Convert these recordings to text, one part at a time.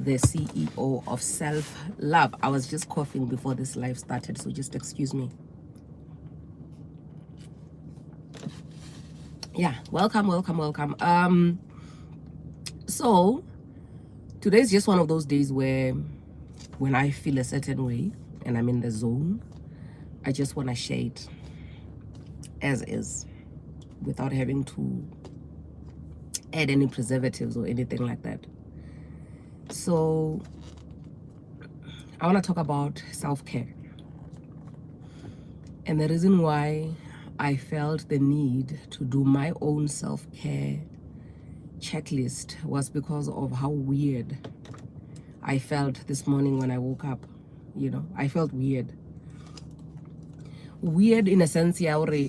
the CEO of Self Love. I was just coughing before this live started, so just excuse me. Yeah, welcome. So today's just one of those days where when I feel a certain way and I'm in the zone, I just want to share it as is without having to add any preservatives or anything like that. So I want to talk about self-care. And the reason why I felt the need to do my own self-care checklist was because of how weird I felt this morning when I woke up. I felt weird. Weird in a sense, yeah, I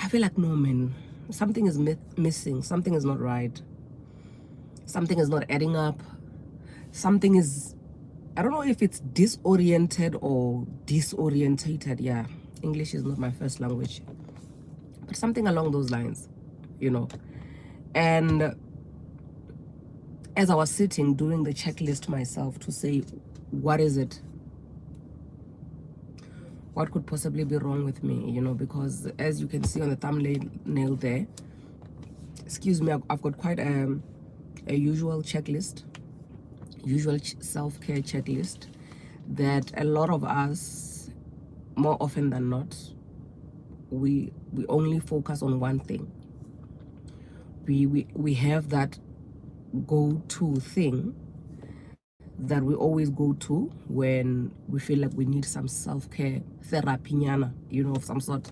feel like, no, man, something is missing. Something is not right. Something is not adding up. Something is, I don't know if it's disoriented or disorientated. Yeah, English is not my first language, but something along those lines, And as I was sitting doing the checklist myself to say, what is it? What could possibly be wrong with me? Because as you can see on the thumbnail there, excuse me, I've got quite a usual checklist, self-care checklist that a lot of us, more often than not, we only focus on one thing. We have that go-to thing that we always go to when we feel like we need some self-care therapy, of some sort.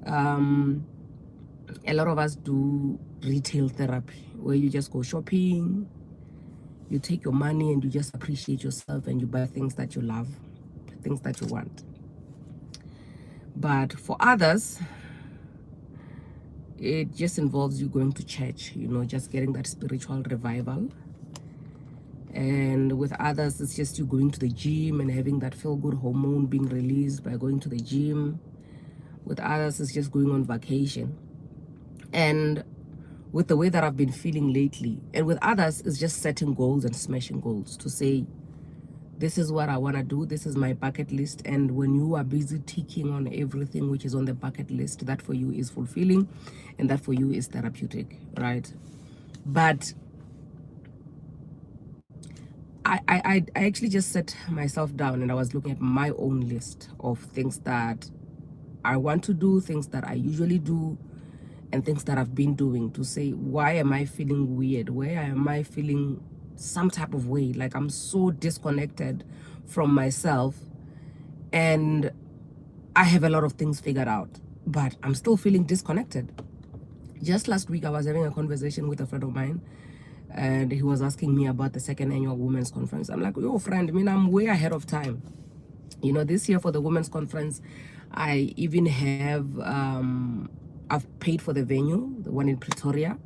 A lot of us do retail therapy, where you just go shopping, you take your money and you just appreciate yourself and you buy things that you love, things that you want. But for others, it just involves you going to church, just getting that spiritual revival. And with others, it's just you going to the gym and having that feel-good hormone being released by going to the gym. With others, it's just going on vacation. And with the way that I've been feeling lately, and with others, it's just setting goals and smashing goals to say, this is what I want to do, this is my bucket list. And when you are busy ticking on everything which is on the bucket list, that for you is fulfilling and that for you is therapeutic, right? But I actually just set myself down and I was looking at my own list of things that I want to do, things that I usually do, and things that I've been doing, to say, why am I feeling weird? Where am I feeling some type of way? Like I'm so disconnected from myself and I have a lot of things figured out, but I'm still feeling disconnected. Just last week, I was having a conversation with a friend of mine and he was asking me about the second annual Women's Conference. I'm like, yo, friend, I'm way ahead of time. This year for the Women's Conference, I even have, I've paid for the venue, the one in Pretoria,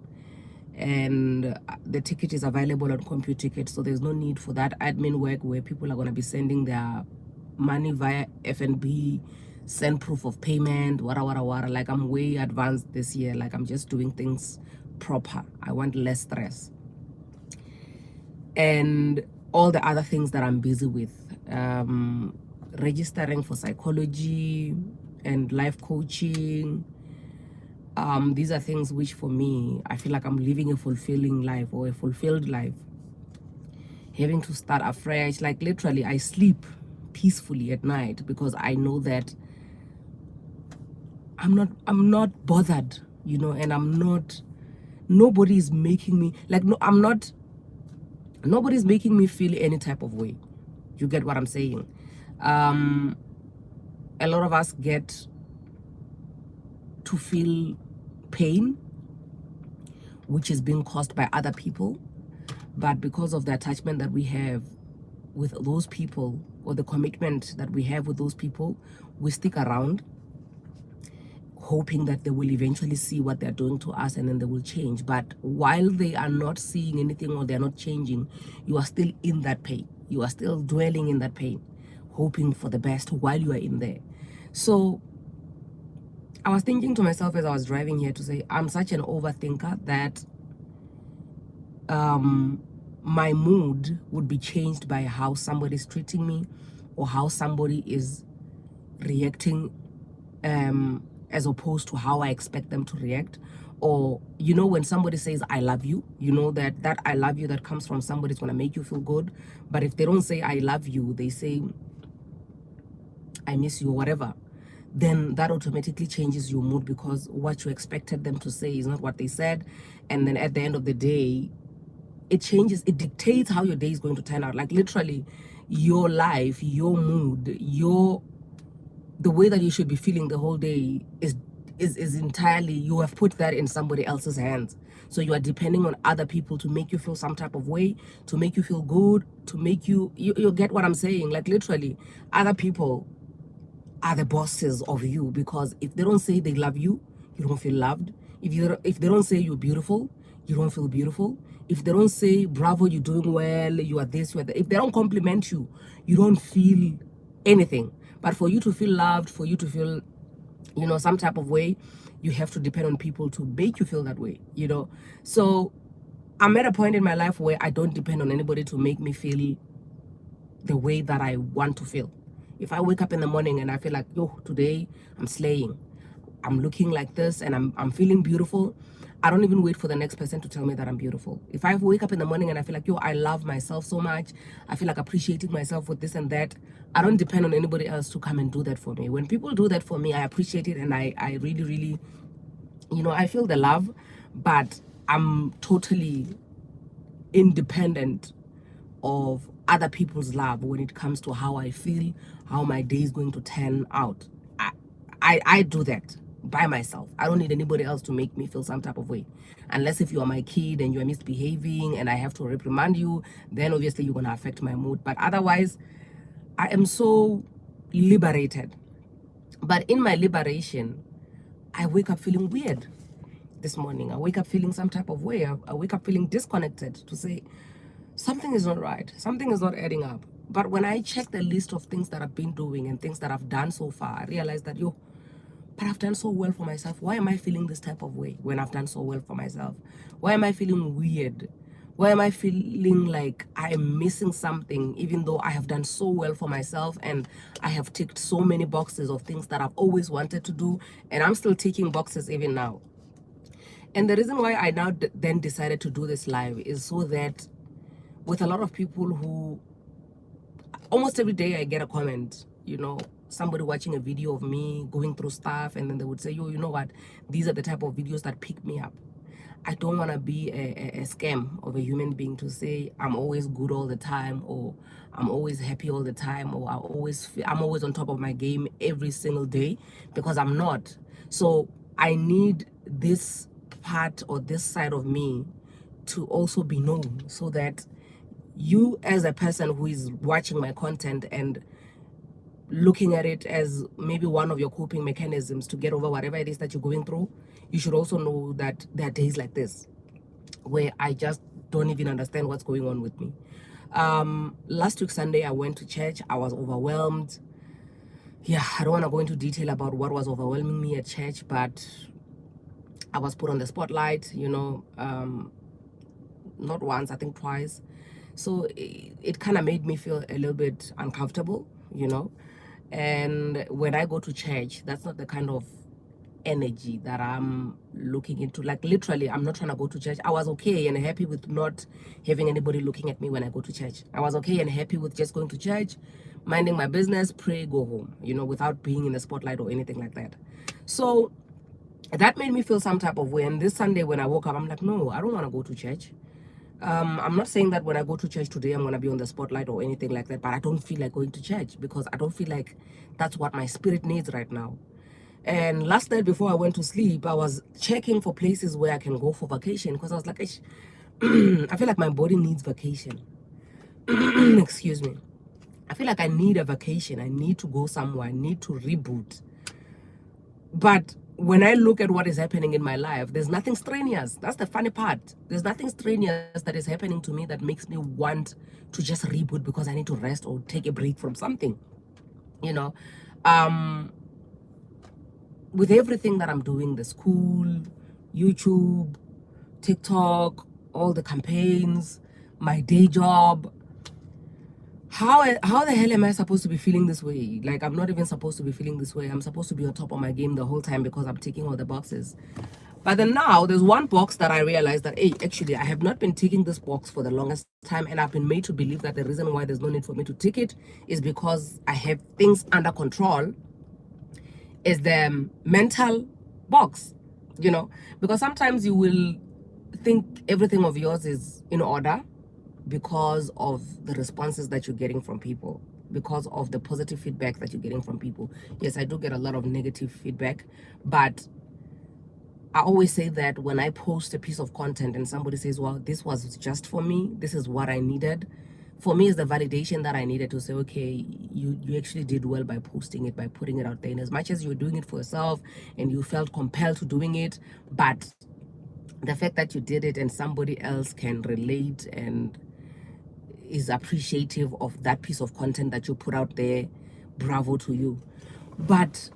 and the ticket is available on CompuTicket, so there's no need for that admin work where people are going to be sending their money via FNB, send proof of payment, wara. Like, I'm way advanced this year. Like, I'm just doing things proper. I want less stress. And all the other things that I'm busy with, registering for psychology and life coaching. These are things which for me, I feel like I'm living a fulfilling life or a fulfilled life. Having to start afresh, like literally I sleep peacefully at night because I know that I'm not bothered, and nobody is making me, like, no, nobody's making me feel any type of way. You get what I'm saying? A lot of us get to feel pain which is being caused by other people, but because of the attachment that we have with those people or the commitment that we have with those people, we stick around hoping that they will eventually see what they're doing to us and then they will change. But while they are not seeing anything or they're not changing, you are still in that pain. You are still dwelling in that pain, hoping for the best while you are in there. So I was thinking to myself as I was driving here to say, I'm such an overthinker that my mood would be changed by how somebody's treating me or how somebody is reacting, as opposed to how I expect them to react. Or, when somebody says I love you, that I love you that comes from somebody is going to make you feel good. But if they don't say I love you, they say I miss you or whatever, then that automatically changes your mood, because what you expected them to say is not what they said. And then at the end of the day, it dictates how your day is going to turn out. Like literally, your life, your mood, the way that you should be feeling the whole day is entirely, you have put that in somebody else's hands. So you are depending on other people to make you feel some type of way, to make you feel good, to make you get what I'm saying. Like literally, other people are the bosses of you, because if they don't say they love you, you don't feel loved. If they don't say you're beautiful, you don't feel beautiful. If they don't say bravo, you're doing well, you are this, you are that, if they don't compliment you, you don't feel anything. But for you to feel loved, for you to feel, some type of way, you have to depend on people to make you feel that way. So I'm at a point in my life where I don't depend on anybody to make me feel the way that I want to feel. If I wake up in the morning and I feel like, yo, today I'm slaying, I'm looking like this, and I'm feeling beautiful, I don't even wait for the next person to tell me that I'm beautiful. If I wake up in the morning and I feel like, yo, I love myself so much, I feel like appreciating myself with this and that, I don't depend on anybody else to come and do that for me. When people do that for me, I appreciate it, and I really, really, I feel the love, but I'm totally independent of other people's love when it comes to how I feel, how my day is going to turn out. I, I do that by myself. I don't need anybody else to make me feel some type of way. Unless if you are my kid and you are misbehaving and I have to reprimand you, then obviously you're going to affect my mood. But otherwise, I am so liberated. But in my liberation, I wake up feeling weird this morning. I wake up feeling some type of way. I wake up feeling disconnected, to say something is not right, something is not adding up. But when I check the list of things that I've been doing and things that I've done so far, I realize that, but I've done so well for myself. Why am I feeling this type of way when I've done so well for myself? Why am I feeling weird? Why am I feeling like I'm missing something, even though I have done so well for myself and I have ticked so many boxes of things that I've always wanted to do, and I'm still ticking boxes even now? And the reason why I now then decided to do this live is so that, with a lot of people who, almost every day I get a comment, somebody watching a video of me going through stuff, and then they would say, yo, you know what, these are the type of videos that pick me up. I don't want to be a scam of a human being to say I'm always good all the time, or I'm always happy all the time, or I'm always on top of my game every single day, because I'm not. So I need this part or this side of me to also be known, so that you, as a person who is watching my content and looking at it as maybe one of your coping mechanisms to get over whatever it is that you're going through, you should also know that there are days like this where I just don't even understand what's going on with me. Last week Sunday, I went to church. I was overwhelmed. Yeah, I don't want to go into detail about what was overwhelming me at church, but I was put on the spotlight, not once, I think twice. So it kind of made me feel a little bit uncomfortable. And when I go to church, that's not the kind of energy that I'm looking into. Like literally, I'm not trying to go to church. I was okay and happy with not having anybody looking at me when I go to church. I was okay and happy with just going to church, minding my business, pray, go home, without being in the spotlight or anything like that. So that made me feel some type of way. And this Sunday when I woke up, I'm like, no, I don't want to go to church. I'm not saying that when I go to church today, I'm going to be on the spotlight or anything like that, but I don't feel like going to church, because I don't feel like that's what my spirit needs right now. And last night before I went to sleep, I was checking for places where I can go for vacation, because I was like, I feel like my body needs vacation. Excuse me. I feel like I need a vacation. I need to go somewhere. I need to reboot. But when I look at what is happening in my life, there's nothing strenuous. That's the funny part. There's nothing strenuous that is happening to me that makes me want to just reboot because I need to rest or take a break from something. With everything that I'm doing, the school, YouTube, TikTok, all the campaigns, my day job. How the hell am I supposed to be feeling this way? Like, I'm not even supposed to be feeling this way. I'm supposed to be on top of my game the whole time because I'm ticking all the boxes. But then now there's one box that I realized that, hey, actually, I have not been ticking this box for the longest time, and I've been made to believe that the reason why there's no need for me to tick it is because I have things under control, is the mental box, you know, because sometimes you will think everything of yours is in order because of the responses that you're getting from people, because of the positive feedback that you're getting from people. Yes, I do get a lot of negative feedback, but I always say that when I post a piece of content and somebody says, well, this was just for me, this is what I needed, for me is the validation that I needed to say, okay, you actually did well by posting it, by putting it out there. And as much as you were doing it for yourself and you felt compelled to doing it, but the fact that you did it and somebody else can relate and is appreciative of that piece of content that you put out there, bravo to you. But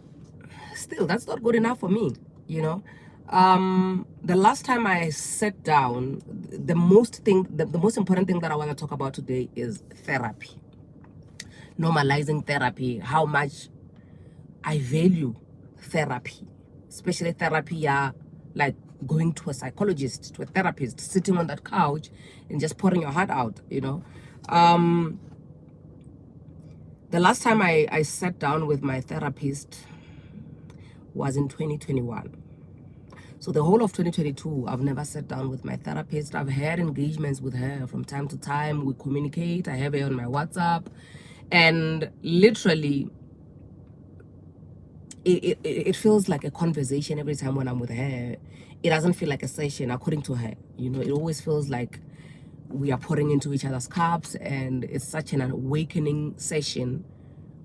still, that's not good enough for me, you know. The last time I sat down, the most important thing that I want to talk about today is therapy. Normalizing therapy, how much I value therapy, especially therapy, like going to a psychologist, to a therapist, sitting on that couch and just pouring your heart out, you know. The last time I sat down with my therapist was in 2021. So the whole of 2022, I've never sat down with my therapist. I've had engagements with her from time to time. We communicate. I have her on my WhatsApp. And literally, it feels like a conversation every time when I'm with her. It doesn't feel like a session, according to her. You know, it always feels like we are pouring into each other's cups, and it's such an awakening session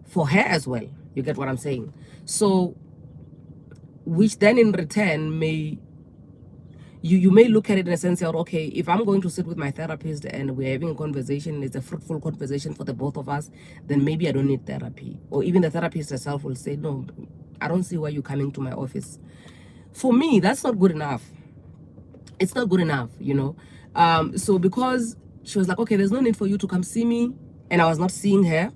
for her as well. You get what I'm saying? So, which then in return may, you may look at it in a sense of, okay, if I'm going to sit with my therapist and we're having a conversation, it's a fruitful conversation for the both of us, then maybe I don't need therapy. Or even the therapist herself will say, no, I don't see why you're coming to my office. For me, that's not good enough. It's not good enough, you know. So because she was like, okay, there's no need for you to come see me, and I was not seeing her,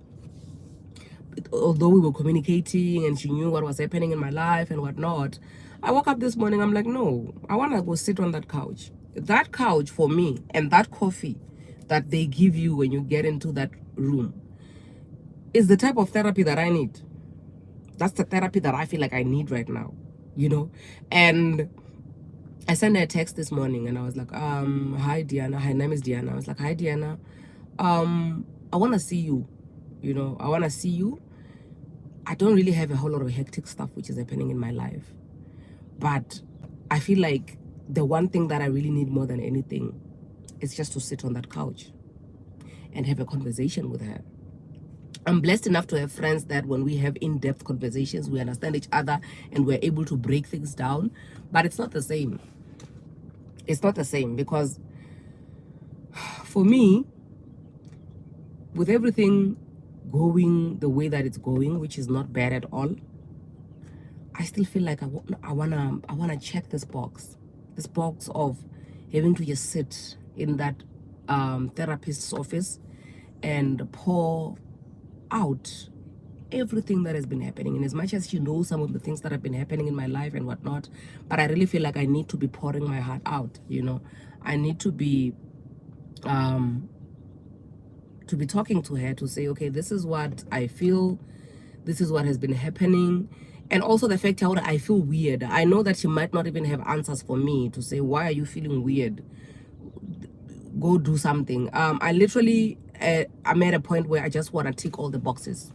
although we were communicating and she knew what was happening in my life and whatnot. I woke up this morning, I'm like, no, I want to go sit on that couch. That couch for me, and that coffee that they give you when you get into that room, is the type of therapy that I need. That's the therapy that I feel like I need right now, you know. And I sent her a text this morning and I was like, hi Diana. Her name is Diana. I was like, hi Diana, I want to see you, you know. I want to see you. I don't really have a whole lot of hectic stuff which is happening in my life, but I feel like the one thing that I really need more than anything is just to sit on that couch and have a conversation with her. I'm blessed enough to have friends that when we have in-depth conversations, we understand each other and we're able to break things down, but it's not the same. It's not the same, because for me, with everything going the way that it's going, which is not bad at all, I still feel like I wanna check this box of having to just sit in that therapist's office and pour out everything that has been happening. And as much as she knows some of the things that have been happening in my life and whatnot, but I really feel like I need to be pouring my heart out, you know. I need to be talking to her to say, okay, this is what I feel, this is what has been happening. And also the fact how I feel weird. I know that she might not even have answers for me to say, why are you feeling weird? Go do something. I literally, I'm at a point where I just want to tick all the boxes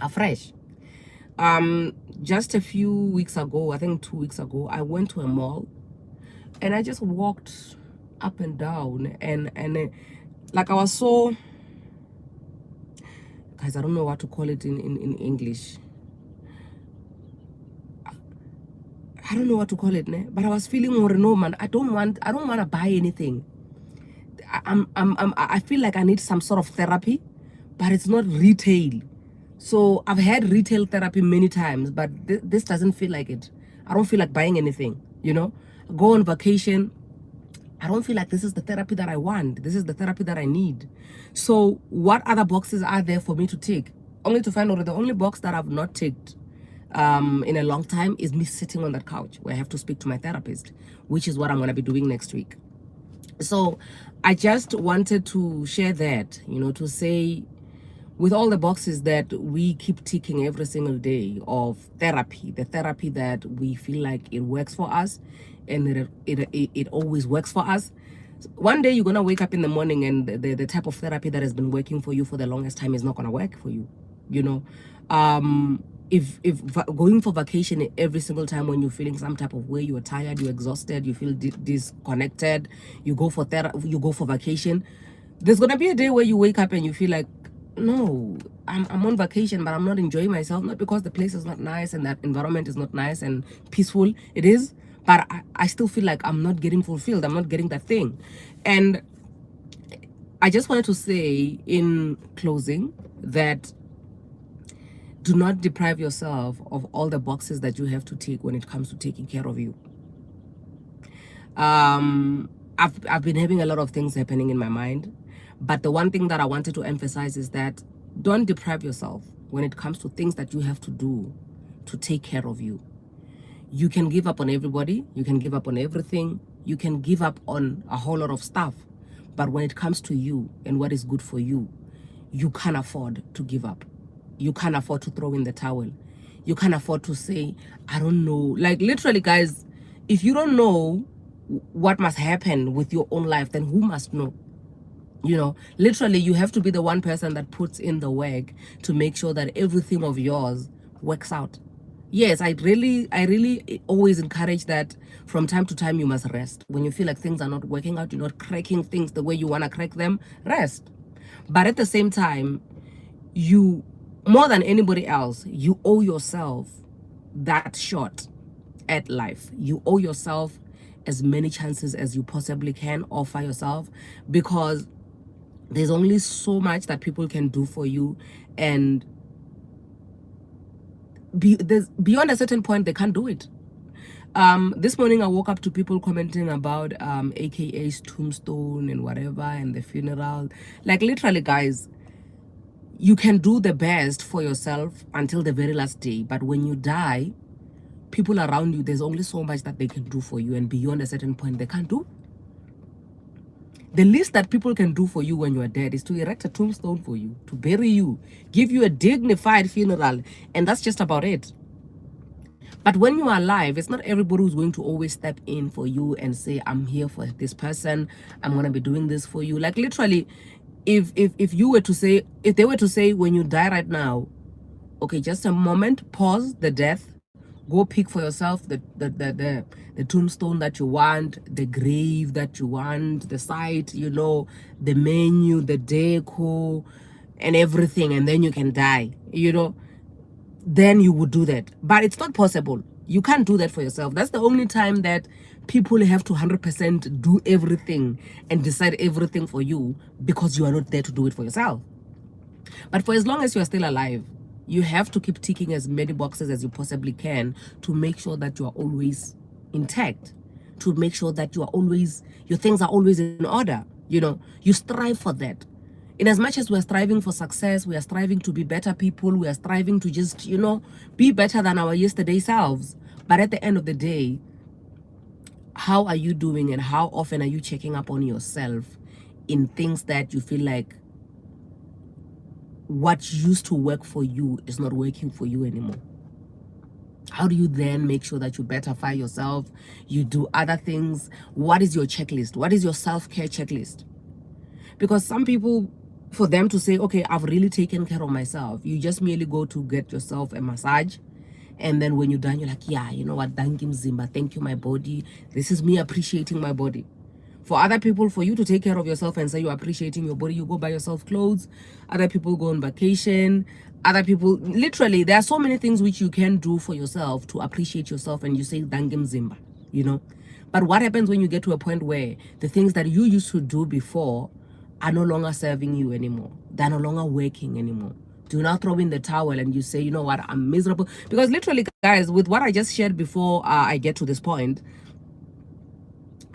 afresh. Just a few weeks ago, I think 2 weeks ago, I went to a mall and I just walked up and down and like I was so, guys, I don't know what to call it in English. I don't know what to call it, but I was feeling more, no man, I don't want to buy anything. I feel like I need some sort of therapy, but it's not retail. So I've had retail therapy many times, but this doesn't feel like it. I don't feel like buying anything, you know. Go on vacation, I don't feel like this is the therapy that I want. This is the therapy that I need. So what other boxes are there for me to tick? Only to find out that the only box that I've not ticked in a long time is me sitting on that couch where I have to speak to my therapist, which is what I'm going to be doing next week. So I just wanted to share that, to say, with all the boxes that we keep ticking every single day of therapy, the therapy that we feel like it works for us, and it always works for us. One day you're gonna wake up in the morning and the type of therapy that has been working for you for the longest time is not gonna work for you. If going for vacation every single time when you're feeling some type of way, you're tired, you're exhausted, you feel disconnected, you go for vacation, there's gonna be a day where you wake up and you feel like, no, I'm on vacation, but I'm not enjoying myself, not because the place is not nice and that environment is not nice and peaceful. It is, but I still feel like I'm not getting fulfilled. I'm not getting that thing. And I just wanted to say in closing that do not deprive yourself of all the boxes that you have to tick when it comes to taking care of you. I've been having a lot of things happening in my mind, but the one thing that I wanted to emphasize is that don't deprive yourself when it comes to things that you have to do to take care of you. You can give up on everybody, you can give up on everything, you can give up on a whole lot of stuff, but when it comes to you and what is good for you, you can't afford to give up. You can't afford to throw in the towel. You can't afford to say, I don't know. Like, literally, guys, if you don't know what must happen with your own life, then who must know? Literally, you have to be the one person that puts in the work to make sure that everything of yours works out. Yes, I really always encourage that from time to time you must rest. When you feel like things are not working out, you're not cracking things the way you want to crack them, rest. But at the same time, you, more than anybody else, you owe yourself that shot at life. You owe yourself as many chances as you possibly can offer yourself, because there's only so much that people can do for you, and beyond a certain point they can't do it. This morning I woke up to people commenting about AKA's tombstone and whatever and the funeral. Like, literally, guys, you can do the best for yourself until the very last day, but when you die, people around you, there's only so much that they can do for you, and beyond a certain point they can't do. The least that people can do for you when you are dead is to erect a tombstone for you, to bury you, give you a dignified funeral, and that's just about it. But when you are alive, it's not everybody who's going to always step in for you and say, I'm here for this person, I'm going to be doing this for you. Like, literally, if you were to say, if they were to say, when you die right now, okay, just a moment, pause the death, go pick for yourself the tombstone that you want, the grave that you want, the site, the menu, the deco, and everything, and then you can die, then you would do that. But it's not possible. You can't do that for yourself. That's the only time that people have to 100% do everything and decide everything for you, because you are not there to do it for yourself. But for as long as you are still alive, you have to keep ticking as many boxes as you possibly can to make sure that you are always intact, to make sure that you are always, your things are always in order. You strive for that. In as much as we are striving for success, we are striving to be better people, we are striving to just, be better than our yesterday selves. But at the end of the day, how are you doing, and how often are you checking up on yourself in things that you feel like what used to work for you is not working for you anymore? How do you then make sure that you betterfy yourself, you do other things? What is your checklist? What is your self-care checklist? Because some people, for them to say, okay, I've really taken care of myself, you just merely go to get yourself a massage, and then when you're done, you're like, yeah, you know what, thank you, Mzimba, thank you, my body. This is me appreciating my body. For other people, for you to take care of yourself and say you're appreciating your body, you go buy yourself clothes. Other people go on vacation. Other people, literally, there are so many things which you can do for yourself to appreciate yourself, and you say, Dangim Zimba, But what happens when you get to a point where the things that you used to do before are no longer serving you anymore? They're no longer working anymore. Do not throw in the towel and you say, you know what, I'm miserable. Because literally, guys, with what I just shared before I get to this point,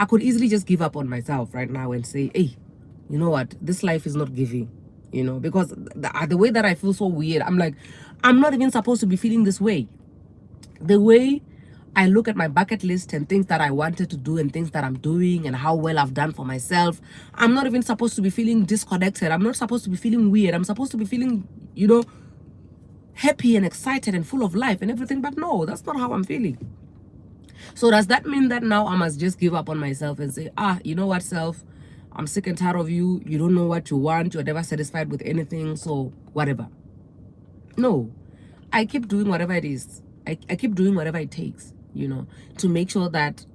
I could easily just give up on myself right now and say, hey, you know what, this life is not giving, you know, because the way that I feel so weird, I'm like, I'm not even supposed to be feeling this way. The way I look at my bucket list and things that I wanted to do and things that I'm doing and how well I've done for myself, I'm not even supposed to be feeling disconnected. I'm not supposed to be feeling weird. I'm supposed to be feeling, you know, happy and excited and full of life and everything. But no, that's not how I'm feeling. So does that mean that now I must just give up on myself and say, you know what, self, I'm sick and tired of you. You don't know what you want. You're never satisfied with anything. So whatever. No, I keep doing whatever it is. I keep doing whatever it takes, you know, to make sure that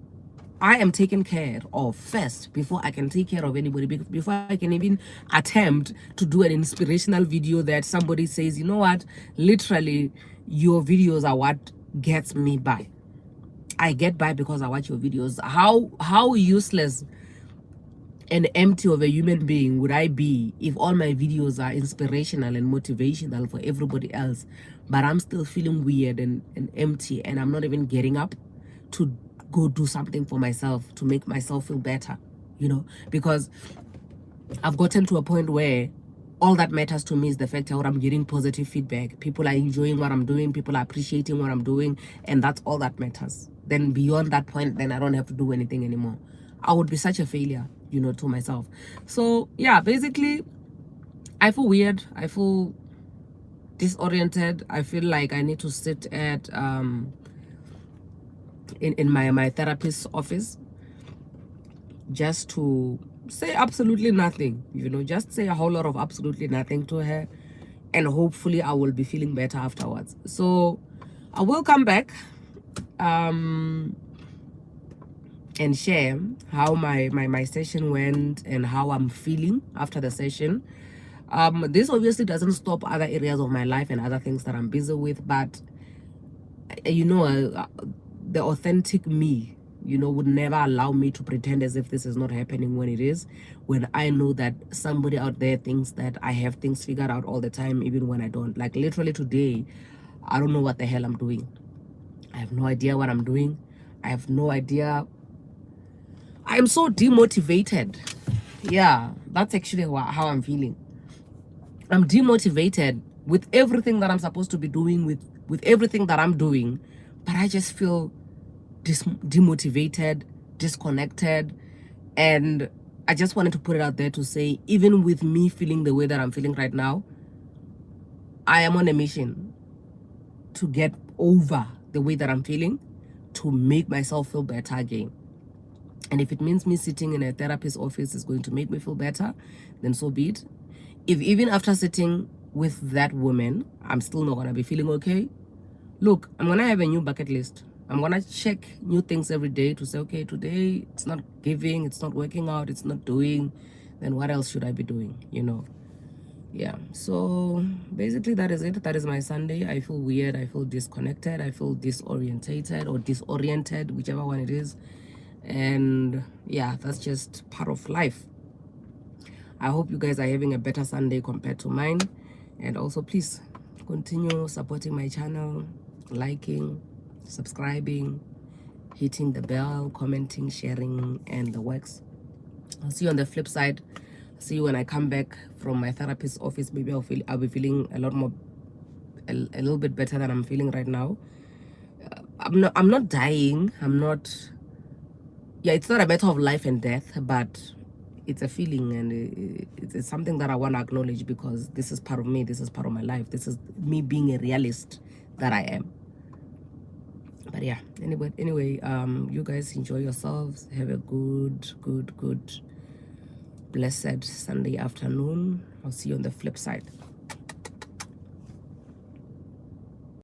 I am taken care of first before I can take care of anybody, before I can even attempt to do an inspirational video that somebody says, you know what, literally your videos are what gets me by. I get by because I watch your videos. How useless and empty of a human being would I be if all my videos are inspirational and motivational for everybody else, but I'm still feeling weird and empty, and I'm not even getting up to go do something for myself to make myself feel better, you know, because I've gotten to a point where all that matters to me is the fact that I'm getting positive feedback. People are enjoying what I'm doing. People are appreciating what I'm doing. And that's all that matters. Then beyond that point, then I don't have to do anything anymore. I would be such a failure, you know, to myself. So yeah, basically, I feel weird. I feel disoriented. I feel like I need to sit at in my therapist's office just to say absolutely nothing, you know, just say a whole lot of absolutely nothing to her, and hopefully I will be feeling better afterwards. So I will come back and share how my session went and how I'm feeling after the session. This obviously doesn't stop other areas of my life and other things that I'm busy with, but you know, the authentic me, you know, would never allow me to pretend as if this is not happening when it is, when I know that somebody out there thinks that I have things figured out all the time, even when I don't. Like literally today, I don't know what the hell I'm doing. I have no idea what I'm doing. I have no idea. I'm so demotivated. Yeah, that's actually how I'm feeling. I'm demotivated with everything that I'm supposed to be doing, with everything that I'm doing, but I just feel demotivated, disconnected, and I just wanted to put it out there to say, even with me feeling the way that I'm feeling right now, I am on a mission to get over the way that I'm feeling, to make myself feel better again. And if it means me sitting in a therapist's office is going to make me feel better, then so be it. If even after sitting with that woman, I'm still not going to be feeling okay, look, I'm going to have a new bucket list. I'm going to check new things every day to say, okay, today it's not giving, it's not working out, it's not doing, then what else should I be doing, you know? Yeah, so basically that is it. That is my Sunday. I feel weird, I feel disconnected, I feel disorientated or disoriented, whichever one it is. And yeah, that's just part of life. I hope you guys are having a better Sunday compared to mine. And also please continue supporting my channel, liking, subscribing, hitting the bell, commenting, sharing, and the works. I'll see you on the flip side. See you when I come back from my therapist's office. Maybe I'll be feeling a lot more, a little bit better than I'm feeling right now. I'm not dying. I'm not. Yeah, it's not a matter of life and death, but it's a feeling, and it's something that I want to acknowledge, because this is part of me. This is part of my life. This is me being a realist that I am. But yeah, anyway, you guys enjoy yourselves. Have a good, blessed Sunday afternoon. I'll see you on the flip side.